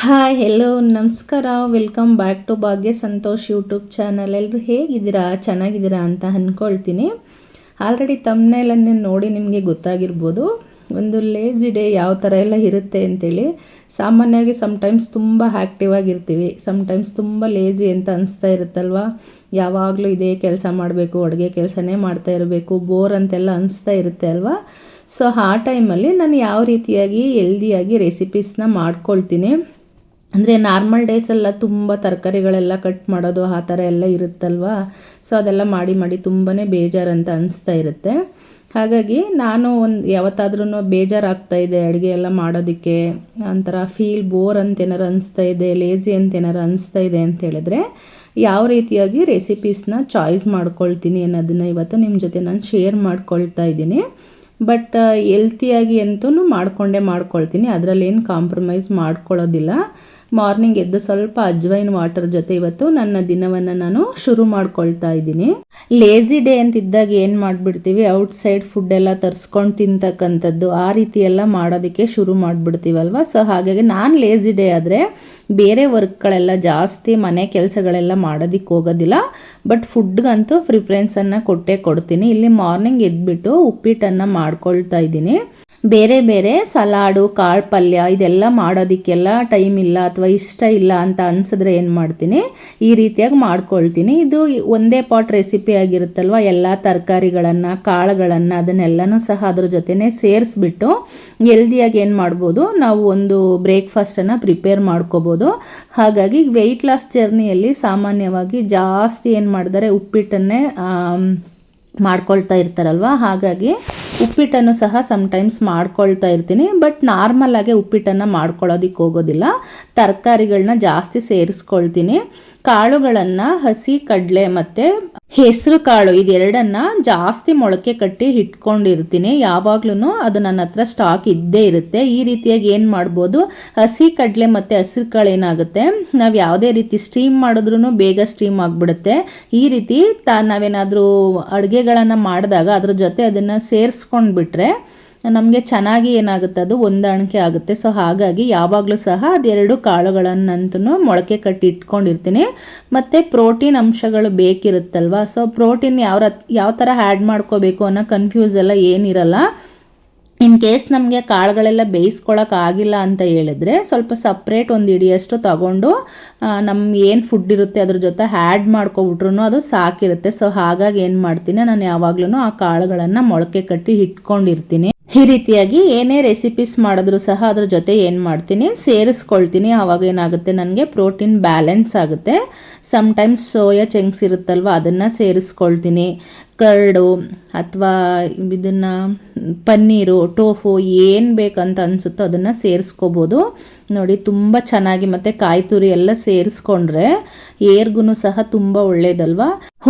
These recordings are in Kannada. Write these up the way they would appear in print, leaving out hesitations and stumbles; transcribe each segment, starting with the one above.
ಹಾಯ್ ಹೆಲೋ ನಮಸ್ಕಾರ, welcome back to Bhagya Santosh YouTube channel. ಎಲ್ಲರೂ ಹೇಗಿದ್ದೀರಾ, ಚೆನ್ನಾಗಿದ್ದೀರಾ ಅಂತ ಅಂದ್ಕೊಳ್ತೀನಿ. ಆಲ್ರೆಡಿ ತಮ್ನೇಲನ್ನೇ ನೋಡಿ ನಿಮಗೆ ಗೊತ್ತಾಗಿರ್ಬೋದು ಒಂದು ಲೇಜಿ ಡೇ ಯಾವ ಥರ ಎಲ್ಲ ಇರುತ್ತೆ ಅಂತೇಳಿ. ಸಾಮಾನ್ಯವಾಗಿ ಸಮ್ಟೈಮ್ಸ್ ತುಂಬ ಆ್ಯಕ್ಟಿವ್ ಆಗಿರ್ತೀವಿ, ಸಮ್ಟೈಮ್ಸ್ ತುಂಬ ಲೇಜಿ ಅಂತ ಅನಿಸ್ತಾ ಇರುತ್ತಲ್ವ. ಯಾವಾಗಲೂ ಇದೇ ಕೆಲಸ ಮಾಡಬೇಕು, ಅಡುಗೆ ಕೆಲಸನೇ ಮಾಡ್ತಾ ಇರಬೇಕು, ಬೋರ್ ಅಂತೆಲ್ಲ ಅನಿಸ್ತಾ ಇರುತ್ತೆ ಅಲ್ವಾ. ಸೊ ಆ ಟೈಮಲ್ಲಿ ನಾನು ಯಾವ ರೀತಿಯಾಗಿ ಹೆಲ್ದಿಯಾಗಿ ರೆಸಿಪೀಸ್ನ ಮಾಡ್ಕೊಳ್ತೀನಿ ಅಂದರೆ, ನಾರ್ಮಲ್ ಡೇಸೆಲ್ಲ ತುಂಬ ತರಕಾರಿಗಳೆಲ್ಲ ಕಟ್ ಮಾಡೋದು ಆ ಥರ ಎಲ್ಲ ಇರುತ್ತಲ್ವ. ಸೊ ಅದೆಲ್ಲ ಮಾಡಿ ಮಾಡಿ ತುಂಬಾ ಬೇಜಾರಂತ ಅನಿಸ್ತಾ ಇರುತ್ತೆ. ಹಾಗಾಗಿ ನಾನು ಯಾವತ್ತಾದ್ರೂ ಬೇಜಾರಾಗ್ತಾಯಿದೆ ಅಡುಗೆ ಎಲ್ಲ ಮಾಡೋದಕ್ಕೆ, ಒಂಥರ ಫೀಲ್ ಬೋರ್ ಅಂತ ಏನಾರು ಅನಿಸ್ತಾ ಇದೆ, ಲೇಜಿ ಅಂತ ಏನಾರು ಅನಿಸ್ತಾ ಇದೆ ಅಂತ ಹೇಳಿದ್ರೆ ಯಾವ ರೀತಿಯಾಗಿ ರೆಸಿಪೀಸ್ನ ಚಾಯ್ಸ್ ಮಾಡ್ಕೊಳ್ತೀನಿ ಅನ್ನೋದನ್ನು ಇವತ್ತು ನಿಮ್ಮ ಜೊತೆ ನಾನು ಶೇರ್ ಮಾಡ್ಕೊಳ್ತಾ ಇದ್ದೀನಿ. ಬಟ್ ಹೆಲ್ತಿಯಾಗಿ ಅಂತೂ ಮಾಡ್ಕೊಳ್ತೀನಿ, ಅದರಲ್ಲೇನು ಕಾಂಪ್ರಮೈಸ್ ಮಾಡ್ಕೊಳ್ಳೋದಿಲ್ಲ. ಮಾರ್ನಿಂಗ್ ಎದ್ದು ಸ್ವಲ್ಪ ಅಜ್ವೈನ್ ವಾಟರ್ ಜೊತೆ ಇವತ್ತು ನನ್ನ ದಿನವನ್ನು ನಾನು ಶುರು ಮಾಡ್ಕೊಳ್ತಾ ಇದ್ದೀನಿ. ಲೇಜಿ ಡೇ ಅಂತಿದ್ದಾಗ ಏನು ಮಾಡಿಬಿಡ್ತೀವಿ, ಔಟ್ಸೈಡ್ ಫುಡ್ ಎಲ್ಲ ತರಿಸ್ಕೊಂಡು ತಿಂತಕ್ಕಂಥದ್ದು, ಆ ರೀತಿ ಎಲ್ಲ ಮಾಡೋದಕ್ಕೆ ಶುರು ಮಾಡಿಬಿಡ್ತೀವಲ್ವ. ಸೊ ಹಾಗಾಗಿ ನಾನು ಲೇಜಿ ಡೇ ಆದರೆ ಬೇರೆ ವರ್ಕ್ಗಳೆಲ್ಲ ಜಾಸ್ತಿ ಮನೆ ಕೆಲಸಗಳೆಲ್ಲ ಮಾಡೋದಕ್ಕೆ ಹೋಗೋದಿಲ್ಲ, ಬಟ್ ಫುಡ್ಗಂತೂ ಪ್ರಿಫರೆನ್ಸನ್ನು ಕೊಡ್ತೀನಿ. ಇಲ್ಲಿ ಮಾರ್ನಿಂಗ್ ಎದ್ಬಿಟ್ಟು ಉಪ್ಪಿಟ್ಟನ್ನು ಮಾಡ್ಕೊಳ್ತಾ ಇದ್ದೀನಿ. ಬೇರೆ ಬೇರೆ ಸಲಾಡು, ಕಾಳು ಪಲ್ಯ ಇದೆಲ್ಲ ಮಾಡೋದಕ್ಕೆಲ್ಲ ಟೈಮ್ ಇಲ್ಲ ಅಥವಾ ಇಷ್ಟ ಇಲ್ಲ ಅಂತ ಅನಿಸಿದ್ರೆ ಏನು ಮಾಡ್ತೀನಿ, ಈ ರೀತಿಯಾಗಿ ಮಾಡ್ಕೊಳ್ತೀನಿ. ಇದು ಒಂದೇ ಪಾಟ್ ರೆಸಿಪಿ ಆಗಿರುತ್ತಲ್ವ, ಎಲ್ಲ ತರಕಾರಿಗಳನ್ನು, ಕಾಳುಗಳನ್ನು ಅದನ್ನೆಲ್ಲನೂ ಸಹ ಅದ್ರ ಜೊತೆನೇ ಸೇರಿಸ್ಬಿಟ್ಟು ಹೆಲ್ದಿಯಾಗಿ ಏನು ಮಾಡ್ಬೋದು, ನಾವು ಒಂದು ಬ್ರೇಕ್ಫಾಸ್ಟನ್ನು ಪ್ರಿಪೇರ್ ಮಾಡ್ಕೋಬೋದು. ಹಾಗಾಗಿ ವೆಯ್ಟ್ ಲಾಸ್ ಜರ್ನಿಯಲ್ಲಿ ಸಾಮಾನ್ಯವಾಗಿ ಜಾಸ್ತಿ ಏನು ಮಾಡಿದರೆ ಉಪ್ಪಿಟ್ಟನ್ನೇ ಮಾಡ್ಕೊಳ್ತಾ ಇರ್ತಾರಲ್ವ. ಹಾಗಾಗಿ ಉಪ್ಪಿಟ್ಟನ್ನು ಸಹ ಸಮ್ಟೈಮ್ಸ್ ಮಾಡ್ಕೊಳ್ತಾ ಇರ್ತೀನಿ. ಬಟ್ ನಾರ್ಮಲಾಗೆ ಉಪ್ಪಿಟ್ಟನ್ನು ಮಾಡ್ಕೊಳ್ಳೋದಕ್ಕೆ ಹೋಗೋದಿಲ್ಲ, ತರಕಾರಿಗಳನ್ನ ಜಾಸ್ತಿ ಸೇರಿಸ್ಕೊಳ್ತೀನಿ. ಕಾಳುಗಳನ್ನು ಹಸಿ ಕಡಲೆ ಮತ್ತು ಹೆಸರು ಕಾಳು ಇದೆರಡನ್ನು ಜಾಸ್ತಿ ಮೊಳಕೆ ಕಟ್ಟಿ ಇಟ್ಕೊಂಡಿರ್ತೀನಿ. ಯಾವಾಗ್ಲೂ ಅದು ನನ್ನ ಹತ್ರ ಸ್ಟಾಕ್ ಇದ್ದೇ ಇರುತ್ತೆ. ಈ ರೀತಿಯಾಗಿ ಏನು ಮಾಡ್ಬೋದು, ಹಸಿ ಕಡಲೆ ಮತ್ತು ಹಸಿರು ಕಾಳು ಏನಾಗುತ್ತೆ, ನಾವು ಯಾವುದೇ ರೀತಿ ಸ್ಟೀಮ್ ಮಾಡಿದ್ರೂ ಬೇಗ ಸ್ಟೀಮ್ ಆಗಿಬಿಡುತ್ತೆ. ಈ ರೀತಿ ನಾವೇನಾದರೂ ಅಡುಗೆಗಳನ್ನು ಮಾಡಿದಾಗ ಅದ್ರ ಜೊತೆ ಅದನ್ನು ಸೇರಿಸ್ಕೊಂಡ್ಬಿಟ್ರೆ ನಮಗೆ ಚೆನ್ನಾಗಿ ಏನಾಗುತ್ತೆ, ಅದು ಹೊಂದಾಣಿಕೆ ಆಗುತ್ತೆ. ಸೊ ಹಾಗಾಗಿ ಯಾವಾಗಲೂ ಸಹ ಅದೆರಡು ಕಾಳುಗಳನ್ನಂತೂ ಮೊಳಕೆ ಕಟ್ಟಿ ಇಟ್ಕೊಂಡಿರ್ತೀನಿ. ಮತ್ತು ಪ್ರೋಟೀನ್ ಅಂಶಗಳು ಬೇಕಿರುತ್ತಲ್ವ. ಸೊ ಪ್ರೋಟೀನ್ ಯಾವ ಥರ ಆ್ಯಡ್ ಮಾಡ್ಕೋಬೇಕು ಅನ್ನೋ ಕನ್ಫ್ಯೂಸ್ ಎಲ್ಲ ಏನಿರಲ್ಲ. ಇನ್ ಕೇಸ್ ನಮಗೆ ಕಾಳುಗಳೆಲ್ಲ ಬೇಯಿಸ್ಕೊಳ್ಳೋಕ್ಕಾಗಿಲ್ಲ ಅಂತ ಹೇಳಿದ್ರೆ ಸ್ವಲ್ಪ ಸಪ್ರೇಟ್ ಒಂದು ಹಿಡಿಯಷ್ಟು ತಗೊಂಡು ನಮ್ಮ ಏನು ಫುಡ್ ಇರುತ್ತೆ ಅದ್ರ ಜೊತೆ ಆ್ಯಡ್ ಮಾಡ್ಕೊಬಿಟ್ರು ಅದು ಸಾಕಿರುತ್ತೆ. ಸೊ ಹಾಗಾಗಿ ಏನು ಮಾಡ್ತೀನಿ, ನಾನು ಯಾವಾಗ್ಲೂ ಆ ಕಾಳುಗಳನ್ನು ಮೊಳಕೆ ಕಟ್ಟಿ ಇಟ್ಕೊಂಡಿರ್ತೀನಿ. ಈ ರೀತಿಯಾಗಿ ಏನೇ ರೆಸಿಪೀಸ್ ಮಾಡಿದ್ರೂ ಸಹ ಅದ್ರ ಜೊತೆ ಏನು ಮಾಡ್ತೀನಿ, ಸೇರಿಸ್ಕೊಳ್ತೀನಿ. ಆವಾಗ ಏನಾಗುತ್ತೆ, ನನಗೆ ಪ್ರೋಟೀನ್ ಬ್ಯಾಲೆನ್ಸ್ ಆಗುತ್ತೆ. ಸಮ್ಟೈಮ್ಸ್ ಸೋಯಾ ಚಂಕ್ಸ್ ಇರುತ್ತಲ್ವ, ಅದನ್ನು ಸೇರಿಸ್ಕೊಳ್ತೀನಿ. ಕರ್ಡು ಅಥವಾ ಇದನ್ನು ಪನ್ನೀರು, ಟೋಫು ಏನು ಬೇಕಂತ ಅನಿಸುತ್ತೋ ಅದನ್ನು ಸೇರಿಸ್ಕೋಬೋದು. ನೋಡಿ ತುಂಬ ಚೆನ್ನಾಗಿ, ಮತ್ತು ಕಾಯಿ ತುರಿ ಎಲ್ಲ ಸೇರಿಸ್ಕೊಂಡ್ರೆ ಏರ್ಗೂ ಸಹ ತುಂಬ ಒಳ್ಳೇದಲ್ವ.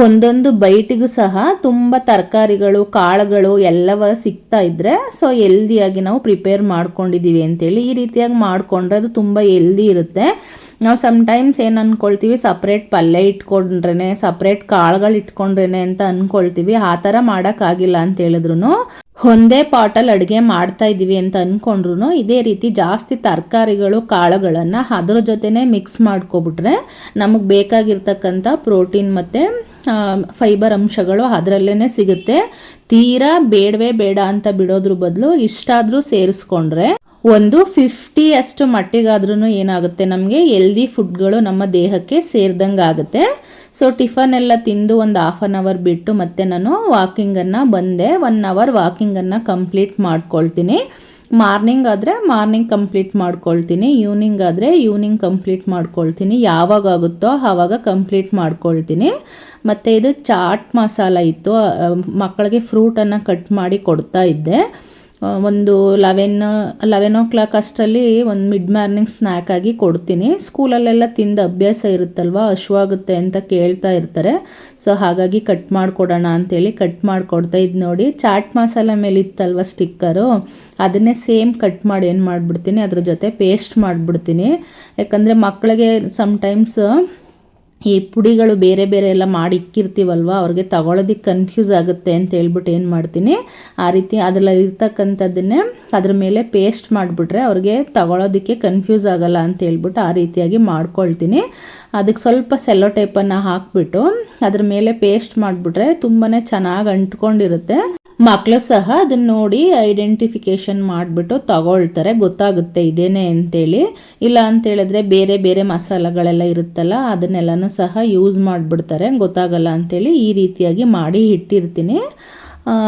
ಒಂದೊಂದು ಬೈಟಿಗೂ ಸಹ ತುಂಬ ತರಕಾರಿಗಳು, ಕಾಳುಗಳು ಎಲ್ಲವ ಸಿಗ್ತಾ ಇದ್ದರೆ ಸೊ ಹೆಲ್ದಿಯಾಗಿ ನಾವು ಪ್ರಿಪೇರ್ ಮಾಡ್ಕೊಂಡಿದ್ದೀವಿ ಅಂತೇಳಿ ಈ ರೀತಿಯಾಗಿ ಮಾಡಿಕೊಂಡ್ರೆ ಅದು ತುಂಬ ಹೆಲ್ದಿ ಇರುತ್ತೆ. ನಾವು ಸಮ್ಟೈಮ್ಸ್ ಏನು ಅಂದ್ಕೊಳ್ತೀವಿ, ಸಪ್ರೇಟ್ ಪಲ್ಯ ಇಟ್ಕೊಂಡ್ರೇ, ಸಪ್ರೇಟ್ ಕಾಳುಗಳು ಇಟ್ಕೊಂಡ್ರೇ ಅಂತ ಅಂದ್ಕೊಳ್ತೀವಿ. ಆ ಥರ ಮಾಡೋಕ್ಕಾಗಿಲ್ಲ ಅಂತ ಹೇಳಿದ್ರು ಒಂದೇ ಪಾಟಲ್ಲಿ ಅಡುಗೆ ಮಾಡ್ತಾ ಇದ್ದೀವಿ ಅಂತ ಅಂದ್ಕೊಂಡ್ರು ಇದೇ ರೀತಿ ಜಾಸ್ತಿ ತರಕಾರಿಗಳು, ಕಾಳುಗಳನ್ನು ಅದ್ರ ಜೊತೆನೇ ಮಿಕ್ಸ್ ಮಾಡ್ಕೊಬಿಟ್ರೆ ನಮಗೆ ಬೇಕಾಗಿರ್ತಕ್ಕಂಥ ಪ್ರೋಟೀನ್ ಮತ್ತು ಫೈಬರ್ ಅಂಶಗಳು ಅದರಲ್ಲೇ ಸಿಗುತ್ತೆ. ತೀರಾ ಬೇಡವೇ ಬೇಡ ಅಂತ ಬಿಡೋದ್ರ ಬದಲು ಇಷ್ಟಾದರೂ ಸೇರಿಸ್ಕೊಂಡ್ರೆ ಒಂದು 50 ಅಷ್ಟು ಮಟ್ಟಿಗಾದ್ರೂ ಏನಾಗುತ್ತೆ, ನಮಗೆ ಹೆಲ್ದಿ ಫುಡ್ಗಳು ನಮ್ಮ ದೇಹಕ್ಕೆ ಸೇರಿದಂಗೆ ಆಗುತ್ತೆ. ಸೊ ಟಿಫನ್ ಎಲ್ಲ ತಿಂದು ಒಂದು 1/2 ಅವರ್ ಬಿಟ್ಟು ಮತ್ತೆ ನಾನು ವಾಕಿಂಗನ್ನು ಬಂದೆ. 1 ಅವರ್ ವಾಕಿಂಗನ್ನು ಕಂಪ್ಲೀಟ್ ಮಾಡ್ಕೊಳ್ತೀನಿ. ಮಾರ್ನಿಂಗ್ ಆದರೆ ಮಾರ್ನಿಂಗ್ ಕಂಪ್ಲೀಟ್ ಮಾಡ್ಕೊಳ್ತೀನಿ, ಈವ್ನಿಂಗ್ ಆದರೆ ಈವ್ನಿಂಗ್ ಕಂಪ್ಲೀಟ್ ಮಾಡ್ಕೊಳ್ತೀನಿ. ಯಾವಾಗ ಆಗುತ್ತೋ ಆವಾಗ ಕಂಪ್ಲೀಟ್ ಮಾಡ್ಕೊಳ್ತೀನಿ. ಮತ್ತು ಇದು ಚಾಟ್ ಮಸಾಲ ಇತ್ತು, ಮಕ್ಕಳಿಗೆ ಫ್ರೂಟನ್ನು ಕಟ್ ಮಾಡಿ ಕೊಡ್ತಾ ಇದ್ದೆ. ಒಂದು 11 ಓ ಕ್ಲಾಕ್ ಅಷ್ಟರಲ್ಲಿ ಒಂದು ಮಿಡ್ ಮಾರ್ನಿಂಗ್ ಸ್ನ್ಯಾಕ್ ಆಗಿ ಕೊಡ್ತೀನಿ. ಸ್ಕೂಲಲ್ಲೆಲ್ಲ ತಿಂದು ಅಭ್ಯಾಸ ಇರುತ್ತಲ್ವ, ಹಶ್ವಾಗುತ್ತೆ ಅಂತ ಕೇಳ್ತಾ ಇರ್ತಾರೆ. ಸೊ ಹಾಗಾಗಿ ಕಟ್ ಮಾಡಿಕೊಡೋಣ ಅಂತೇಳಿ ಕಟ್ ಮಾಡಿಕೊಡ್ತಾ ಇದ್ದು. ನೋಡಿ ಚಾಟ್ ಮಸಾಲ ಮೇಲೆ ಇತ್ತಲ್ವ ಸ್ಟಿಕ್ಕರು, ಅದನ್ನೇ ಸೇಮ್ ಕಟ್ ಮಾಡಿ ಏನು ಮಾಡಿಬಿಡ್ತೀನಿ, ಅದ್ರ ಜೊತೆ ಪೇಸ್ಟ್ ಮಾಡಿಬಿಡ್ತೀನಿ. ಯಾಕಂದರೆ ಮಕ್ಕಳಿಗೆ ಸಮ್ಟೈಮ್ಸ್ ಈ ಪುಡಿಗಳು ಬೇರೆ ಬೇರೆ ಎಲ್ಲ ಮಾಡಿ ಇಕ್ಕಿರ್ತೀವಲ್ವ, ಅವ್ರಿಗೆ ತಗೊಳ್ಳೋದಕ್ಕೆ ಕನ್ಫ್ಯೂಸ್ ಆಗುತ್ತೆ ಅಂತ ಹೇಳ್ಬಿಟ್ಟು ಏನು ಮಾಡ್ತೀನಿ, ಆ ರೀತಿ ಅದರಲ್ಲಿ ಇರ್ತಕ್ಕಂಥದ್ದನ್ನೇ ಅದ್ರ ಮೇಲೆ ಪೇಸ್ಟ್ ಮಾಡಿಬಿಟ್ರೆ ಅವ್ರಿಗೆ ತಗೊಳ್ಳೋದಕ್ಕೆ ಕನ್ಫ್ಯೂಸ್ ಆಗಲ್ಲ ಅಂತ ಹೇಳ್ಬಿಟ್ಟು ಆ ರೀತಿಯಾಗಿ ಮಾಡ್ಕೊಳ್ತೀನಿ. ಅದಕ್ಕೆ ಸ್ವಲ್ಪ ಸೆಲ್ಲೋ ಟೇಪನ್ನು ಹಾಕಿಬಿಟ್ಟು ಅದ್ರ ಮೇಲೆ ಪೇಸ್ಟ್ ಮಾಡಿಬಿಟ್ರೆ ತುಂಬಾ ಚೆನ್ನಾಗಿ ಅಂಟ್ಕೊಂಡಿರುತ್ತೆ. ಮಕ್ಕಳು ಸಹ ಅದನ್ನು ನೋಡಿ ಐಡೆಂಟಿಫಿಕೇಷನ್ ಮಾಡಿಬಿಟ್ಟು ತಗೊಳ್ತಾರೆ, ಗೊತ್ತಾಗುತ್ತೆ ಇದೇನೆ ಅಂತೇಳಿ. ಇಲ್ಲ ಅಂತೇಳಿದ್ರೆ ಬೇರೆ ಬೇರೆ ಮಸಾಲೆಗಳೆಲ್ಲ ಇರುತ್ತಲ್ಲ ಅದನ್ನೆಲ್ಲನೂ ಸಹ ಯೂಸ್ ಮಾಡಿಬಿಡ್ತಾರೆ, ಗೊತ್ತಾಗಲ್ಲ ಅಂಥೇಳಿ ಈ ರೀತಿಯಾಗಿ ಮಾಡಿ ಇಟ್ಟಿರ್ತೀನಿ.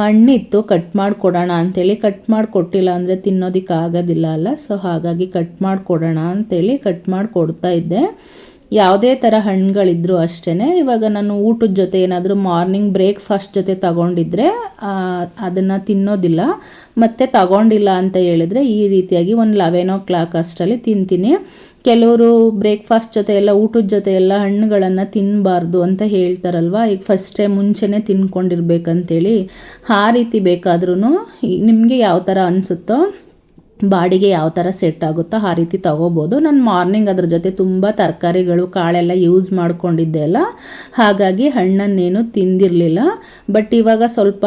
ಹಣ್ಣಿತ್ತು ಕಟ್ ಮಾಡಿ ಕೊಡೋಣ ಅಂಥೇಳಿ, ಕಟ್ ಮಾಡಿ ಕೊಟ್ಟಿಲ್ಲ ಅಂದರೆ ತಿನ್ನೋದಕ್ಕೆ ಆಗೋದಿಲ್ಲ ಅಲ್ಲ, ಸೊ ಹಾಗಾಗಿ ಕಟ್ ಮಾಡಿ ಕೊಡೋಣ ಅಂಥೇಳಿ ಕಟ್ ಮಾಡಿ ಕೊಡ್ತಾ ಇದ್ದೆ. ಯಾವುದೇ ಥರ ಹಣ್ಣುಗಳಿದ್ರು ಅಷ್ಟೇ. ಇವಾಗ ನಾನು ಊಟದ ಜೊತೆ ಏನಾದರೂ ಮಾರ್ನಿಂಗ್ ಬ್ರೇಕ್ಫಾಸ್ಟ್ ಜೊತೆ ತಗೊಂಡಿದ್ರೆ ಅದನ್ನು ತಿನ್ನೋದಿಲ್ಲ, ಮತ್ತು ತಗೊಂಡಿಲ್ಲ ಅಂತ ಹೇಳಿದ್ರೆ ಈ ರೀತಿಯಾಗಿ ಒಂದು 11 ಅಷ್ಟರಲ್ಲಿ ತಿಂತೀನಿ. ಕೆಲವರು ಬ್ರೇಕ್ಫಾಸ್ಟ್ ಜೊತೆ ಎಲ್ಲ ಊಟದ ಜೊತೆ ಎಲ್ಲ ಹಣ್ಣುಗಳನ್ನು ತಿನ್ನಬಾರ್ದು ಅಂತ ಹೇಳ್ತಾರಲ್ವ, ಈಗ ಫಸ್ಟ್ ಟೈಮ್ ಮುಂಚೆನೇ ತಿನ್ಕೊಂಡಿರ್ಬೇಕಂತೇಳಿ. ಆ ರೀತಿ ಬೇಕಾದ್ರೂ ನಿಮಗೆ ಯಾವ ಥರ ಅನಿಸುತ್ತೋ, ಬಾಡಿಗೆ ಯಾವ ಥರ ಸೆಟ್ ಆಗುತ್ತೋ ಆ ರೀತಿ ತೊಗೋಬೋದು. ನಾನು ಮಾರ್ನಿಂಗ್ ಅದ್ರ ಜೊತೆ ತುಂಬ ತರಕಾರಿಗಳು ಕಾಳೆಲ್ಲ ಯೂಸ್ ಮಾಡ್ಕೊಂಡಿದ್ದೆ ಅಲ್ಲ, ಹಾಗಾಗಿ ಹಣ್ಣನ್ನೇನು ತಿಂದಿರಲಿಲ್ಲ. ಬಟ್ ಇವಾಗ ಸ್ವಲ್ಪ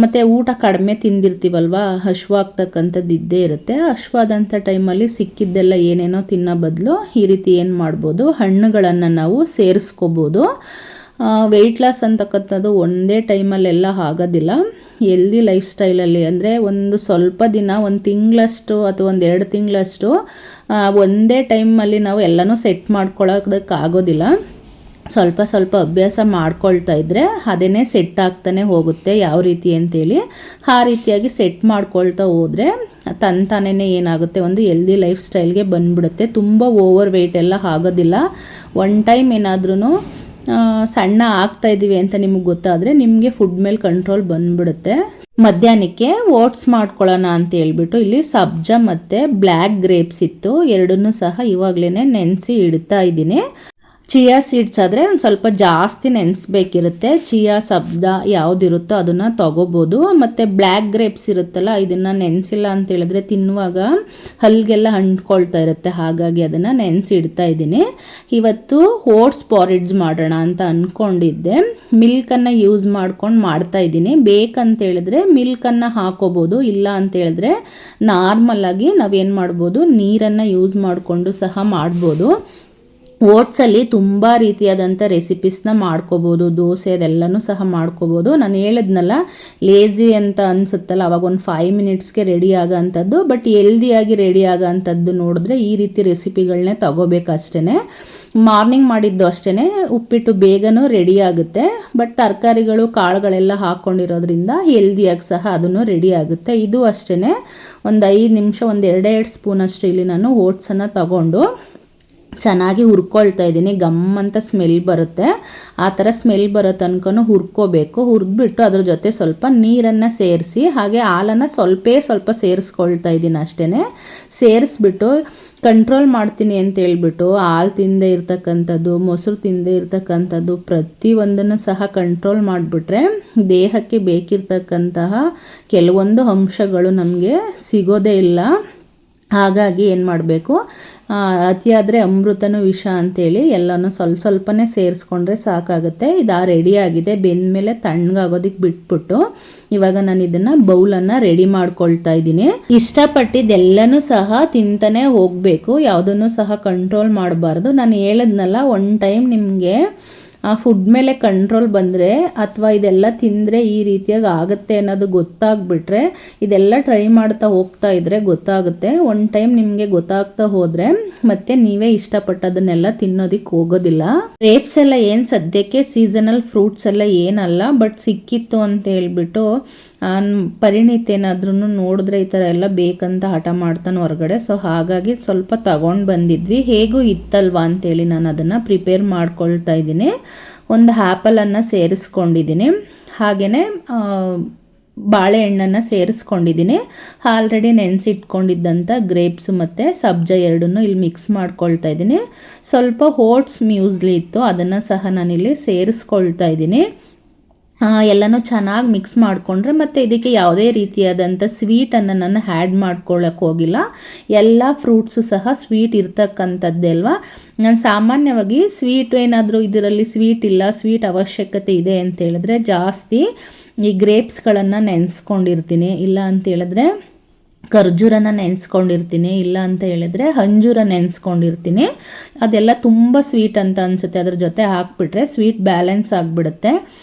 ಮತ್ತು ಊಟ ಕಡಿಮೆ ತಿಂದಿರ್ತೀವಲ್ವ, ಹಶ್ವಾಗ್ತಕ್ಕಂಥದ್ದು ಇದ್ದೇ ಇರುತ್ತೆ. ಹಶ್ವಾದಂಥ ಟೈಮಲ್ಲಿ ಸಿಕ್ಕಿದ್ದೆಲ್ಲ ಏನೇನೋ ತಿನ್ನೋ ಬದಲು ಈ ರೀತಿ ಏನು ಮಾಡ್ಬೋದು, ಹಣ್ಣುಗಳನ್ನು ನಾವು ಸೇರಿಸ್ಕೋಬೋದು. ವೆಯ್ಟ್ ಲಾಸ್ ಅಂತಕ್ಕಂಥದ್ದು ಒಂದೇ ಟೈಮಲ್ಲೆಲ್ಲ ಆಗೋದಿಲ್ಲ. ಹೆಲ್ದಿ ಲೈಫ್ ಸ್ಟೈಲಲ್ಲಿ ಅಂದರೆ ಒಂದು ಸ್ವಲ್ಪ ದಿನ, ಒಂದು ತಿಂಗಳಷ್ಟು ಅಥವಾ 1-2 ತಿಂಗಳಷ್ಟು ಒಂದೇ ಟೈಮಲ್ಲಿ ನಾವು ಎಲ್ಲನೂ ಸೆಟ್ ಮಾಡ್ಕೊಳ್ಳೋದಕ್ಕಾಗೋದಿಲ್ಲ. ಸ್ವಲ್ಪ ಸ್ವಲ್ಪ ಅಭ್ಯಾಸ ಮಾಡ್ಕೊಳ್ತಾ ಇದ್ದರೆ ಅದೇನೇ ಸೆಟ್ ಆಗ್ತಾನೆ ಹೋಗುತ್ತೆ. ಯಾವ ರೀತಿ ಅಂತೇಳಿ ಆ ರೀತಿಯಾಗಿ ಸೆಟ್ ಮಾಡ್ಕೊಳ್ತಾ ಹೋದರೆ ತಾನೇ ಏನಾಗುತ್ತೆ, ಒಂದು ಹೆಲ್ದಿ ಲೈಫ್ ಸ್ಟೈಲ್ಗೆ ಬಂದುಬಿಡುತ್ತೆ. ತುಂಬ ಓವರ್ ವೆಯ್ಟ್ ಎಲ್ಲ ಆಗೋದಿಲ್ಲ. ಒನ್ ಟೈಮ್ ಏನಾದ್ರೂ ಸಣ್ಣ ಆಗ್ತಾಯಿದ್ದೀವಿ ಅಂತ ನಿಮಗೆ ಗೊತ್ತಾದರೆ ನಿಮಗೆ ಫುಡ್ ಮೇಲೆ ಕಂಟ್ರೋಲ್ ಬಂದುಬಿಡುತ್ತೆ. ಮಧ್ಯಾಹ್ನಕ್ಕೆ ಓಟ್ಸ್ ಮಾಡ್ಕೊಳ್ಳೋಣ ಅಂತ ಹೇಳ್ಬಿಟ್ಟು ಇಲ್ಲಿ ಸಬ್ಜಾ ಮತ್ತು ಬ್ಲ್ಯಾಕ್ ಗ್ರೇಪ್ಸ್ ಇತ್ತು, ಎರಡನ್ನೂ ಸಹ ಇವಾಗಲೇ ನೆನೆಸಿ ಇಡ್ತಾ ಇದ್ದೀನಿ. ಚಿಯಾ ಸೀಡ್ಸ್ ಆದರೆ ಒಂದು ಸ್ವಲ್ಪ ಜಾಸ್ತಿ ನೆನೆಸ್ಬೇಕಿರುತ್ತೆ. ಚಿಯಾ ಸಬ್ಜಾ ಯಾವುದಿರುತ್ತೋ ಅದನ್ನು ತೊಗೋಬೋದು. ಮತ್ತು ಬ್ಲ್ಯಾಕ್ ಗ್ರೇಪ್ಸ್ ಇರುತ್ತಲ್ಲ, ಇದನ್ನು ನೆನೆಸಿಲ್ಲ ಅಂತೇಳಿದ್ರೆ ತಿನ್ನುವಾಗ ಹಲ್ಲಿಗೆಲ್ಲ ಅಂಟ್ಕೊಳ್ತಾ ಇರುತ್ತೆ, ಹಾಗಾಗಿ ಅದನ್ನು ನೆನೆಸಿ ಇಡ್ತಾ ಇದ್ದೀನಿ. ಇವತ್ತು ಓಟ್ಸ್ ಪಾರಿಡ್ಜ್ ಮಾಡೋಣ ಅಂತ ಅಂದ್ಕೊಂಡಿದ್ದೆ. ಮಿಲ್ಕನ್ನು ಯೂಸ್ ಮಾಡ್ಕೊಂಡು ಮಾಡ್ತಾಯಿದ್ದೀನಿ. ಬೇಕಂತೇಳಿದ್ರೆ ಮಿಲ್ಕನ್ನು ಹಾಕೋಬೋದು, ಇಲ್ಲ ಅಂತೇಳಿದ್ರೆ ನಾರ್ಮಲಾಗಿ ನಾವೇನು ಮಾಡ್ಬೋದು, ನೀರನ್ನು ಯೂಸ್ ಮಾಡಿಕೊಂಡು ಸಹ ಮಾಡ್ಬೋದು. ಓಟ್ಸಲ್ಲಿ ತುಂಬ ರೀತಿಯಾದಂಥ ರೆಸಿಪೀಸ್ನ ಮಾಡ್ಕೋಬೋದು, ದೋಸೆ ಅದೆಲ್ಲನೂ ಸಹ ಮಾಡ್ಕೋಬೋದು. ನಾನು ಹೇಳಿದ್ನಲ್ಲ ಲೇಜಿ ಅಂತ ಅನಿಸುತ್ತಲ್ಲ, ಅವಾಗ ಒಂದು 5 ಮಿನಿಟ್ಸ್ಗೆ ರೆಡಿ ಆಗೋಂಥದ್ದು. ಬಟ್ ಹೆಲ್ದಿಯಾಗಿ ರೆಡಿ ಆಗೋಂಥದ್ದು ನೋಡಿದ್ರೆ ಈ ರೀತಿ ರೆಸಿಪಿಗಳನ್ನೇ ತಗೋಬೇಕು ಅಷ್ಟೇ. ಮಾರ್ನಿಂಗ್ ಮಾಡಿದ್ದು ಅಷ್ಟೇ, ಉಪ್ಪಿಟ್ಟು ಬೇಗನೂ ರೆಡಿ ಆಗುತ್ತೆ. ಬಟ್ ತರಕಾರಿಗಳು ಕಾಳುಗಳೆಲ್ಲ ಹಾಕ್ಕೊಂಡಿರೋದ್ರಿಂದ ಹೆಲ್ದಿಯಾಗಿ ಸಹ ಅದನ್ನು ರೆಡಿ ಆಗುತ್ತೆ. ಇದು ಅಷ್ಟೇ, ಒಂದು 5 ನಿಮಿಷ, ಒಂದು 2 ಸ್ಪೂನಷ್ಟು ಇಲ್ಲಿ ನಾನು ಓಟ್ಸನ್ನು ತಗೊಂಡು ಚೆನ್ನಾಗಿ ಹುರ್ಕೊಳ್ತಾ ಇದ್ದೀನಿ. ಗಮ್ಮಂತ ಸ್ಮೆಲ್ ಬರುತ್ತೆ, ಆ ಥರ ಸ್ಮೆಲ್ ಬರೋ ತನಕ ಹುರ್ಕೋಬೇಕು. ಹುರಿದ್ಬಿಟ್ಟು ಅದ್ರ ಜೊತೆ ಸ್ವಲ್ಪ ನೀರನ್ನು ಸೇರಿಸಿ, ಹಾಗೆ ಹಾಲನ್ನು ಸ್ವಲ್ಪ ಸೇರಿಸ್ಕೊಳ್ತಾ ಇದ್ದೀನಿ ಅಷ್ಟೇ. ಸೇರಿಸ್ಬಿಟ್ಟು ಕಂಟ್ರೋಲ್ ಮಾಡ್ತೀನಿ ಅಂತ ಹೇಳ್ಬಿಟ್ಟು ಹಾಲು ತಿಂದೇ ಇರ್ತಕ್ಕಂಥದ್ದು, ಮೊಸರು ತಿಂದೇ ಇರ್ತಕ್ಕಂಥದ್ದು ಪ್ರತಿಯೊಂದನ್ನು ಸಹ ಕಂಟ್ರೋಲ್ ಮಾಡಿಬಿಟ್ರೆ ದೇಹಕ್ಕೆ ಬೇಕಿರ್ತಕ್ಕಂತಹ ಕೆಲವೊಂದು ಅಂಶಗಳು ನಮಗೆ ಸಿಗೋದೇ ಇಲ್ಲ. ಹಾಗಾಗಿ ಏನು ಮಾಡಬೇಕು, ಅತಿಯಾದರೆ ಅಮೃತನೂ ವಿಷ ಅಂತೇಳಿ ಎಲ್ಲನೂ ಸ್ವಲ್ಪನೇ ಸೇರಿಸ್ಕೊಂಡ್ರೆ ಸಾಕಾಗುತ್ತೆ. ಇದು ರೆಡಿಯಾಗಿದೆ. ಬೆಂದಮೇಲೆ ತಣ್ಣಗಾಗೋದಕ್ಕೆ ಬಿಟ್ಬಿಟ್ಟು ಇವಾಗ ನಾನು ಇದನ್ನು ಬೌಲನ್ನು ರೆಡಿ ಮಾಡ್ಕೊಳ್ತಾ ಇದ್ದೀನಿ. ಇಷ್ಟಪಟ್ಟಿದ್ದೆಲ್ಲನೂ ಸಹ ತಿಂತಾನೆ ಹೋಗಬೇಕು, ಯಾವುದನ್ನು ಸಹ ಕಂಟ್ರೋಲ್ ಮಾಡಬಾರ್ದು. ನಾನು ಹೇಳಿದ್ನಲ್ಲ, ಒನ್ ಟೈಮ್ ನಿಮಗೆ ಆ ಫುಡ್ ಮೇಲೆ ಕಂಟ್ರೋಲ್ ಬಂದರೆ ಅಥವಾ ಇದೆಲ್ಲ ತಿಂದರೆ ಈ ರೀತಿಯಾಗಿ ಆಗುತ್ತೆ ಅನ್ನೋದು ಗೊತ್ತಾಗ್ಬಿಟ್ರೆ ಇದೆಲ್ಲ ಟ್ರೈ ಮಾಡ್ತಾ ಹೋಗ್ತಾ ಇದ್ದರೆ ಗೊತ್ತಾಗುತ್ತೆ. ಒನ್ ಟೈಮ್ ನಿಮಗೆ ಗೊತ್ತಾಗ್ತಾ ಹೋದರೆ ಮತ್ತೆ ನೀವೇ ಇಷ್ಟಪಟ್ಟದನ್ನೆಲ್ಲ ತಿನ್ನೋದಕ್ಕೆ ಹೋಗೋದಿಲ್ಲ. ಗ್ರೇಪ್ಸ್ ಎಲ್ಲ ಏನು ಸದ್ಯಕ್ಕೆ ಸೀಸನಲ್ ಫ್ರೂಟ್ಸ್ ಎಲ್ಲ ಏನಲ್ಲ, ಬಟ್ ಸಿಕ್ಕಿತ್ತು ಅಂತ ಹೇಳ್ಬಿಟ್ಟು ಪರಿಣಿತಿ ಏನಾದ್ರೂ ನೋಡಿದ್ರೆ ಈ ಥರ ಎಲ್ಲ ಬೇಕಂತ ಹಠ ಮಾಡ್ತಾನೆ ಹೊರಗಡೆ. ಸೊ ಹಾಗಾಗಿ ಸ್ವಲ್ಪ ತಗೊಂಡು ಬಂದಿದ್ವಿ, ಹೇಗೂ ಇತ್ತಲ್ವಾ ಅಂತೇಳಿ ನಾನು ಅದನ್ನು ಪ್ರಿಪೇರ್ ಮಾಡ್ಕೊಳ್ತಾ ಇದ್ದೀನಿ. ಒಂದು ಆ್ಯಪಲನ್ನು ಸೇರಿಸ್ಕೊಂಡಿದ್ದೀನಿ, ಹಾಗೆಯೇ ಬಾಳೆಹಣ್ಣನ್ನು ಸೇರಿಸ್ಕೊಂಡಿದ್ದೀನಿ. ಆಲ್ರೆಡಿ ನೆನೆಸಿಟ್ಕೊಂಡಿದ್ದಂಥ ಗ್ರೇಪ್ಸು ಮತ್ತು ಸಬ್ಜಾ ಎರಡನ್ನೂ ಇಲ್ಲಿ ಮಿಕ್ಸ್ ಮಾಡ್ಕೊಳ್ತಾ ಇದ್ದೀನಿ. ಸ್ವಲ್ಪ ಓಟ್ಸ್ ಮ್ಯೂಸ್ಲಿ ಇತ್ತು, ಅದನ್ನು ಸಹ ನಾನಿಲ್ಲಿ ಸೇರಿಸ್ಕೊಳ್ತಾ ಇದ್ದೀನಿ. ಎಲ್ಲನೂ ಚೆನ್ನಾಗಿ ಮಿಕ್ಸ್ ಮಾಡಿಕೊಂಡ್ರೆ, ಮತ್ತು ಇದಕ್ಕೆ ಯಾವುದೇ ರೀತಿಯಾದಂಥ ಸ್ವೀಟನ್ನು ನಾನು ಆ್ಯಡ್ ಮಾಡ್ಕೊಳ್ಳೋಕೆ ಹೋಗಿಲ್ಲ. ಎಲ್ಲ ಫ್ರೂಟ್ಸು ಸಹ ಸ್ವೀಟ್ ಇರ್ತಕ್ಕಂಥದ್ದೇ ಅಲ್ವಾ. ನಾನು ಸಾಮಾನ್ಯವಾಗಿ ಸ್ವೀಟ್ ಏನಾದರೂ ಇದರಲ್ಲಿ ಸ್ವೀಟ್ ಇಲ್ಲ, ಸ್ವೀಟ್ ಅವಶ್ಯಕತೆ ಇದೆ ಅಂತ ಹೇಳಿದ್ರೆ ಜಾಸ್ತಿ ಈ ಗ್ರೇಪ್ಸ್ಗಳನ್ನು ನೆನೆಸ್ಕೊಂಡಿರ್ತೀನಿ, ಇಲ್ಲ ಅಂತ ಹೇಳಿದ್ರೆ ಖರ್ಜೂರನ ನೆನೆಸ್ಕೊಂಡಿರ್ತೀನಿ, ಇಲ್ಲ ಅಂತ ಹೇಳಿದ್ರೆ ಅಂಜೂರ ನೆನೆಸ್ಕೊಂಡಿರ್ತೀನಿ. ಅದೆಲ್ಲ ತುಂಬ ಸ್ವೀಟ್ ಅಂತ ಅನಿಸುತ್ತೆ, ಅದ್ರ ಜೊತೆ ಹಾಕ್ಬಿಟ್ರೆ ಸ್ವೀಟ್ ಬ್ಯಾಲೆನ್ಸ್ ಆಗಿಬಿಡುತ್ತೆ.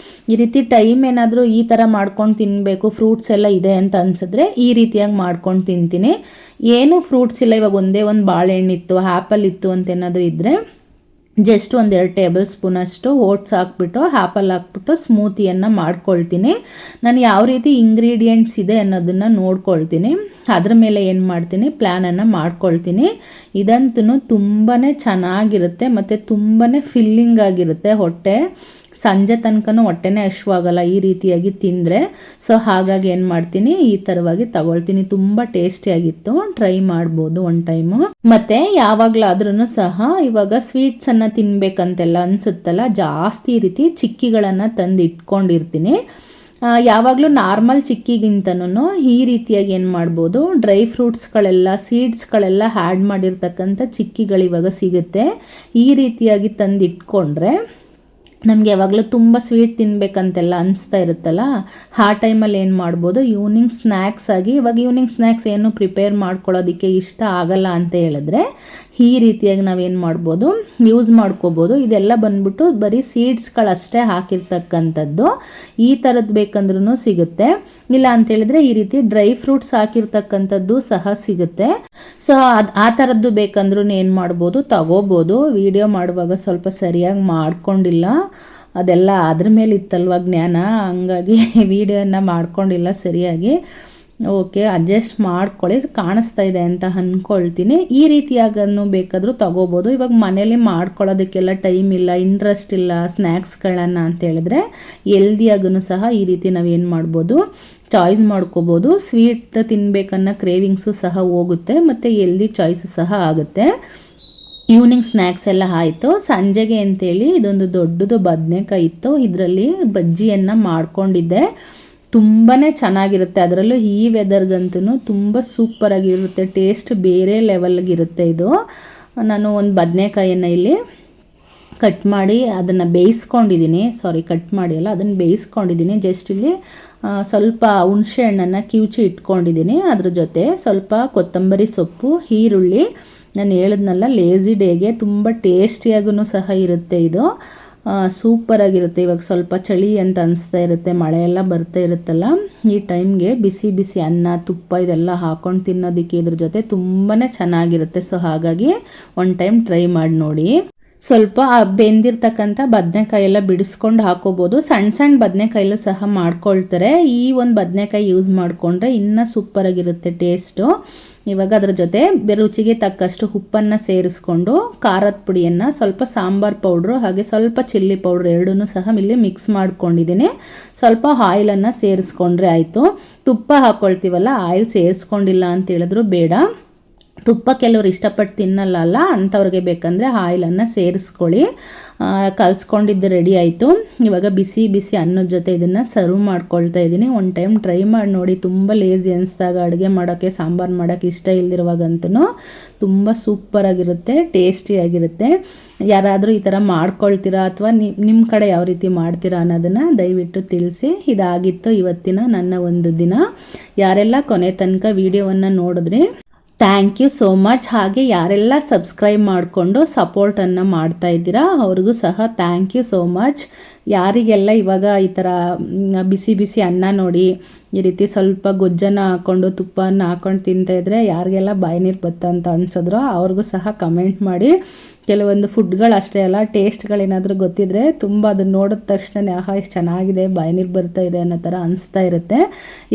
ಈ ರೀತಿ ಟೈಮ್ ಏನಾದರೂ ಈ ಥರ ಮಾಡ್ಕೊಂಡು ತಿನ್ನಬೇಕು, ಫ್ರೂಟ್ಸ್ ಎಲ್ಲ ಇದೆ ಅಂತ ಅನಿಸಿದ್ರೆ ಈ ರೀತಿಯಾಗಿ ಮಾಡ್ಕೊಂಡು ತಿಂತೀನಿ. ಏನು ಫ್ರೂಟ್ಸ್ ಇಲ್ಲ, ಇವಾಗ ಒಂದೇ ಒಂದು ಬಾಳೆಹಣ್ಣಿತ್ತು, ಆ್ಯಪಲ್ ಇತ್ತು ಅಂತ ಏನಾದರೂ ಇದ್ದರೆ ಜಸ್ಟ್ 1-2 ಟೇಬಲ್ ಸ್ಪೂನಷ್ಟು ಓಟ್ಸ್ ಹಾಕ್ಬಿಟ್ಟು ಆ್ಯಪಲ್ ಹಾಕ್ಬಿಟ್ಟು ಸ್ಮೂತಿಯನ್ನು ಮಾಡ್ಕೊಳ್ತೀನಿ. ನಾನು ಯಾವ ರೀತಿ ಇಂಗ್ರೀಡಿಯೆಂಟ್ಸ್ ಇದೆ ಅನ್ನೋದನ್ನು ನೋಡ್ಕೊಳ್ತೀನಿ, ಅದ್ರ ಮೇಲೆ ಏನು ಮಾಡ್ತೀನಿ ಪ್ಲ್ಯಾನನ್ನು ಮಾಡ್ಕೊಳ್ತೀನಿ. ಇದಂತೂ ತುಂಬಾ ಚೆನ್ನಾಗಿರುತ್ತೆ ಮತ್ತು ತುಂಬಾ ಫಿಲ್ಲಿಂಗ್ ಆಗಿರುತ್ತೆ ಹೊಟ್ಟೆ. ಸಂಜೆ ತನಕನೂ ಹೊಟ್ಟೆನೇ ಹಶ್ವಾಗಲ್ಲ ಈ ರೀತಿಯಾಗಿ ತಿಂದರೆ. ಸೊ ಹಾಗಾಗಿ ಏನು ಮಾಡ್ತೀನಿ, ಈ ಥರವಾಗಿ ತಗೊಳ್ತೀನಿ. ತುಂಬ ಟೇಸ್ಟಿಯಾಗಿತ್ತು, ಟ್ರೈ ಮಾಡ್ಬೋದು ಒಂದು ಟೈಮು. ಮತ್ತು ಯಾವಾಗಲಾದ್ರೂ ಸಹ ಇವಾಗ ಸ್ವೀಟ್ಸನ್ನು ತಿನ್ನಬೇಕಂತೆಲ್ಲ ಅನಿಸುತ್ತಲ್ಲ, ಜಾಸ್ತಿ ಈ ರೀತಿ ಚಿಕ್ಕಿಗಳನ್ನು ತಂದು ಇಟ್ಕೊಂಡಿರ್ತೀನಿ. ಯಾವಾಗಲೂ ನಾರ್ಮಲ್ ಚಿಕ್ಕಿಗಿಂತನೂ ಈ ರೀತಿಯಾಗಿ ಏನು ಮಾಡ್ಬೋದು, ಡ್ರೈ ಫ್ರೂಟ್ಸ್ಗಳೆಲ್ಲ ಸೀಡ್ಸ್ಗಳೆಲ್ಲ ಆ್ಯಡ್ ಮಾಡಿರ್ತಕ್ಕಂಥ ಚಿಕ್ಕಿಗಳು ಇವಾಗ ಸಿಗುತ್ತೆ. ಈ ರೀತಿಯಾಗಿ ತಂದು ಇಟ್ಕೊಂಡ್ರೆ ನಮಗೆ ಯಾವಾಗಲೂ ತುಂಬ ಸ್ವೀಟ್ ತಿನ್ನಬೇಕಂತೆಲ್ಲ ಅನಿಸ್ತಾ ಇರುತ್ತಲ್ಲ, ಆ ಟೈಮಲ್ಲಿ ಏನು ಮಾಡ್ಬೋದು, ಈವ್ನಿಂಗ್ ಸ್ನ್ಯಾಕ್ಸ್ ಆಗಿ, ಇವಾಗ ಈವ್ನಿಂಗ್ ಸ್ನ್ಯಾಕ್ಸ್ ಏನು ಪ್ರಿಪೇರ್ ಮಾಡ್ಕೊಳ್ಳೋದಕ್ಕೆ ಇಷ್ಟ ಆಗಲ್ಲ ಅಂತ ಹೇಳಿದ್ರೆ ಈ ರೀತಿಯಾಗಿ ನಾವೇನು ಮಾಡ್ಬೋದು, ಯೂಸ್ ಮಾಡ್ಕೋಬೋದು. ಇದೆಲ್ಲ ಬಂದ್ಬಿಟ್ಟು ಬರೀ ಸೀಡ್ಸ್ಗಳಷ್ಟೇ ಹಾಕಿರ್ತಕ್ಕಂಥದ್ದು. ಈ ಥರದ್ದು ಬೇಕಂದ್ರೂ ಸಿಗುತ್ತೆ, ಇಲ್ಲ ಅಂತೇಳಿದ್ರೆ ಈ ರೀತಿ ಡ್ರೈ ಫ್ರೂಟ್ಸ್ ಹಾಕಿರ್ತಕ್ಕಂಥದ್ದು ಸಹ ಸಿಗುತ್ತೆ. ಸೊ ಆ ಥರದ್ದು ಬೇಕಂದ್ರೂ ಏನು ಮಾಡ್ಬೋದು, ತಗೋಬೋದು. ವಿಡಿಯೋ ಮಾಡುವಾಗ ಸ್ವಲ್ಪ ಸರಿಯಾಗಿ ಮಾಡ್ಕೊಂಡಿಲ್ಲ, ಅದೆಲ್ಲ ಅದ್ರ ಮೇಲೆ ಇತ್ತಲ್ವ ಜ್ಞಾನ, ಹಂಗಾಗಿ ವಿಡಿಯೋನ ಮಾಡ್ಕೊಂಡಿಲ್ಲ ಸರಿಯಾಗಿ. ಓಕೆ, ಅಡ್ಜಸ್ಟ್ ಮಾಡ್ಕೊಳ್ಳಿ, ಕಾಣಿಸ್ತಾ ಇದೆ ಅಂತ ಅಂದ್ಕೊಳ್ತೀನಿ. ಈ ರೀತಿಯಾಗನ್ನು ಬೇಕಾದರೂ ತಗೋಬೋದು. ಇವಾಗ ಮನೇಲಿ ಮಾಡ್ಕೊಳ್ಳೋದಕ್ಕೆಲ್ಲ ಟೈಮ್ ಇಲ್ಲ, ಇಂಟ್ರೆಸ್ಟ್ ಇಲ್ಲ ಸ್ನ್ಯಾಕ್ಸ್ಗಳನ್ನು ಅಂತ ಹೇಳಿದ್ರೆ ಹೆಲ್ದಿಯಾಗೂ ಸಹ ಈ ರೀತಿ ನಾವೇನು ಮಾಡ್ಬೋದು, ಚಾಯ್ಸ್ ಮಾಡ್ಕೋಬೋದು. ಸ್ವೀಟ್ ತಿನ್ನಬೇಕನ್ನೋ ಕ್ರೇವಿಂಗ್ಸು ಸಹ ಹೋಗುತ್ತೆ ಮತ್ತು ಹೆಲ್ದಿ ಚಾಯ್ಸು ಸಹ ಆಗುತ್ತೆ. ಈವ್ನಿಂಗ್ ಸ್ನ್ಯಾಕ್ಸ್ ಎಲ್ಲ ಆಯಿತು. ಸಂಜೆಗೆ ಅಂತೇಳಿ ಇದೊಂದು ದೊಡ್ಡದು ಬದನೆಕಾಯಿ ಇತ್ತು, ಇದರಲ್ಲಿ ಬಜ್ಜಿಯನ್ನು ಮಾಡ್ಕೊಂಡಿದ್ದೆ. ತುಂಬಾ ಚೆನ್ನಾಗಿರುತ್ತೆ, ಅದರಲ್ಲೂ ಈ ವೆದರ್ಗಂತೂ ತುಂಬ ಸೂಪರಾಗಿರುತ್ತೆ, ಟೇಸ್ಟ್ ಬೇರೆ ಲೆವೆಲ್ಗಿರುತ್ತೆ ಇದು. ನಾನು ಒಂದು ಬದನೆಕಾಯಿಯನ್ನು ಇಲ್ಲಿ ಕಟ್ ಮಾಡಿ ಅದನ್ನು ಬೇಯಿಸ್ಕೊಂಡಿದ್ದೀನಿ, ಕಟ್ ಮಾಡಿ ಅಲ್ಲ, ಅದನ್ನು ಬೇಯಿಸ್ಕೊಂಡಿದ್ದೀನಿ. ಜಸ್ಟ್ ಇಲ್ಲಿ ಸ್ವಲ್ಪ ಹುಣಸೆ ಹಣ್ಣನ್ನು ಕಿವುಚಿ ಇಟ್ಕೊಂಡಿದ್ದೀನಿ, ಅದ್ರ ಜೊತೆ ಸ್ವಲ್ಪ ಕೊತ್ತಂಬರಿ ಸೊಪ್ಪು, ಈರುಳ್ಳಿ. ನಾನು ಹೇಳಿದ್ನಲ್ಲ ಲೇಝಿ ಡೇಗೆ ತುಂಬ ಟೇಸ್ಟಿಯಾಗೂ ಸಹ ಇರುತ್ತೆ ಇದು, ಸೂಪರಾಗಿರುತ್ತೆ. ಇವಾಗ ಸ್ವಲ್ಪ ಚಳಿ ಅಂತ ಅನಿಸ್ತಾ ಇರುತ್ತೆ, ಮಳೆಯೆಲ್ಲ ಬರ್ತಾ ಇರುತ್ತಲ್ಲ, ಈ ಟೈಮ್ಗೆ ಬಿಸಿ ಬಿಸಿ ಅನ್ನ ತುಪ್ಪ ಇದೆಲ್ಲ ಹಾಕ್ಕೊಂಡು ತಿನ್ನೋದಕ್ಕೆ ಇದ್ರ ಜೊತೆ ತುಂಬಾ ಚೆನ್ನಾಗಿರುತ್ತೆ. ಸೊ ಹಾಗಾಗಿ ಒಂದು ಟೈಮ್ ಟ್ರೈ ಮಾಡಿ ನೋಡಿ. ಸ್ವಲ್ಪ ಬೆಂದಿರ್ತಕ್ಕಂಥ ಬದನೆಕಾಯಿ ಎಲ್ಲ ಬಿಡಿಸ್ಕೊಂಡು ಹಾಕೋಬೋದು. ಸಣ್ಣ ಸಣ್ಣ ಬದನೆಕಾಯಲ್ಲೂ ಸಹ ಮಾಡ್ಕೊಳ್ತಾರೆ. ಈ ಒಂದು ಬದನೆಕಾಯಿ ಯೂಸ್ ಮಾಡಿಕೊಂಡ್ರೆ ಇನ್ನೂ ಸೂಪರಾಗಿರುತ್ತೆ ಟೇಸ್ಟು. ಇವಾಗ ಅದರ ಜೊತೆ ರುಚಿಗೆ ತಕ್ಕಷ್ಟು ಉಪ್ಪನ್ನು ಸೇರಿಸ್ಕೊಂಡು ಖಾರದ ಪುಡಿಯನ್ನು, ಸ್ವಲ್ಪ ಸಾಂಬಾರು ಪೌಡ್ರು ಹಾಗೆ ಸ್ವಲ್ಪ ಚಿಲ್ಲಿ ಪೌಡ್ರ್ ಎರಡೂ ಸಹ ಇಲ್ಲಿ ಮಿಕ್ಸ್ ಮಾಡ್ಕೊಂಡಿದ್ದೀನಿ. ಸ್ವಲ್ಪ ಆಯಿಲನ್ನು ಸೇರಿಸ್ಕೊಂಡ್ರೆ ಆಯಿತು. ತುಪ್ಪ ಹಾಕ್ಕೊಳ್ತೀವಲ್ಲ, ಆಯಿಲ್ ಸೇರಿಸ್ಕೊಂಡಿಲ್ಲ ಅಂತ ಹೇಳಿದ್ರು ಬೇಡ. ತುಪ್ಪ ಕೆಲವರು ಇಷ್ಟಪಟ್ಟು ತಿನ್ನಲ್ಲ, ಅಂಥವ್ರಿಗೆ ಬೇಕಂದರೆ ಆಯಿಲನ್ನು ಸೇರಿಸ್ಕೊಳ್ಳಿ. ಕಲಿಸ್ಕೊಂಡಿದ್ದು ರೆಡಿ ಆಯಿತು. ಇವಾಗ ಬಿಸಿ ಬಿಸಿ ಅನ್ನದ ಜೊತೆ ಇದನ್ನು ಸರ್ವ್ ಮಾಡ್ಕೊಳ್ತಾ ಇದ್ದೀನಿ. ಒಂದು ಟೈಮ್ ಟ್ರೈ ಮಾಡಿ ನೋಡಿ. ತುಂಬ ಲೇಸಿ ಅನಿಸ್ದಾಗ ಅಡುಗೆ ಮಾಡೋಕ್ಕೆ, ಸಾಂಬಾರು ಮಾಡೋಕ್ಕೆ ಇಷ್ಟ ಇಲ್ದಿರುವಾಗಂತೂ ತುಂಬ ಸೂಪರಾಗಿರುತ್ತೆ, ಟೇಸ್ಟಿಯಾಗಿರುತ್ತೆ. ಯಾರಾದರೂ ಈ ಥರ ಮಾಡ್ಕೊಳ್ತೀರಾ ಅಥವಾ ನಿಮ್ಮ ಕಡೆ ಯಾವ ರೀತಿ ಮಾಡ್ತೀರಾ ಅನ್ನೋದನ್ನು ದಯವಿಟ್ಟು ತಿಳಿಸಿ. ಇದಾಗಿತ್ತು ಇವತ್ತಿನ ನನ್ನ ಒಂದು ದಿನ. ಯಾರೆಲ್ಲ ಕೊನೆ ತನಕ ವಿಡಿಯೋವನ್ನು ನೋಡಿದ್ರಿ ಥ್ಯಾಂಕ್ ಯು ಸೋ ಮಚ್. ಹಾಗೆ ಯಾರೆಲ್ಲ ಸಬ್ಸ್ಕ್ರೈಬ್ ಮಾಡಿಕೊಂಡು ಸಪೋರ್ಟನ್ನು ಮಾಡ್ತಾ ಇದ್ದೀರಾ ಅವ್ರಿಗೂ ಸಹ ಥ್ಯಾಂಕ್ ಯು ಸೋ ಮಚ್. ಯಾರಿಗೆಲ್ಲ ಇವಾಗ ಈ ಥರ ಬಿಸಿ ಬಿಸಿ ಅನ್ನ ನೋಡಿ ಈ ರೀತಿ ಸ್ವಲ್ಪ ಗೊಜ್ಜನ್ನು ಹಾಕ್ಕೊಂಡು ತುಪ್ಪವನ್ನು ಹಾಕ್ಕೊಂಡು ತಿಂತಾಯಿದ್ರೆ ಯಾರಿಗೆಲ್ಲ ಬಾಯಿ ನೀರು ಬತ್ತಂತ ಅನ್ಸಿದ್ರೋ ಅವ್ರಿಗೂ ಸಹ ಕಮೆಂಟ್ ಮಾಡಿ. ಕೆಲವೊಂದು ಫುಡ್ಗಳು ಅಷ್ಟೇ ಅಲ್ಲ, ಟೇಸ್ಟ್ಗಳೇನಾದರೂ ಗೊತ್ತಿದ್ರೆ ತುಂಬ ಅದನ್ನು ನೋಡಿದ ತಕ್ಷಣ ಆಹಾ ಎಷ್ಟು ಚೆನ್ನಾಗಿದೆ, ಬಾಯಿ ನೀರು ಬರ್ತಾ ಇದೆ ಅನ್ನೋ ಥರ ಅನಿಸ್ತಾ ಇರುತ್ತೆ.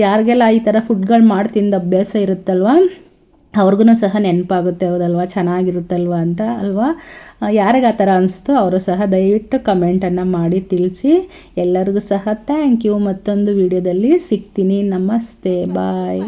ಯಾರಿಗೆಲ್ಲ ಈ ಥರ ಫುಡ್ಗಳು ಮಾಡಿ ತಿಂದು ಅಭ್ಯಾಸ ಇರುತ್ತಲ್ವ ಅವ್ರಿಗೂ ಸಹ ನೆನಪಾಗುತ್ತೆ, ಹೌದಲ್ವ ಚೆನ್ನಾಗಿರುತ್ತಲ್ವ ಅಂತ ಅಲ್ವಾ. ಯಾರಿಗೆ ಆ ಥರ ಅನಿಸ್ತೋ ಅವರು ಸಹ ದಯವಿಟ್ಟು ಕಮೆಂಟನ್ನು ಮಾಡಿ ತಿಳಿಸಿ. ಎಲ್ಲರಿಗೂ ಸಹ ಥ್ಯಾಂಕ್ ಯು. ಮತ್ತೊಂದು ವಿಡಿಯೋದಲ್ಲಿ ಸಿಗ್ತೀನಿ. ನಮಸ್ತೆ, ಬಾಯ್.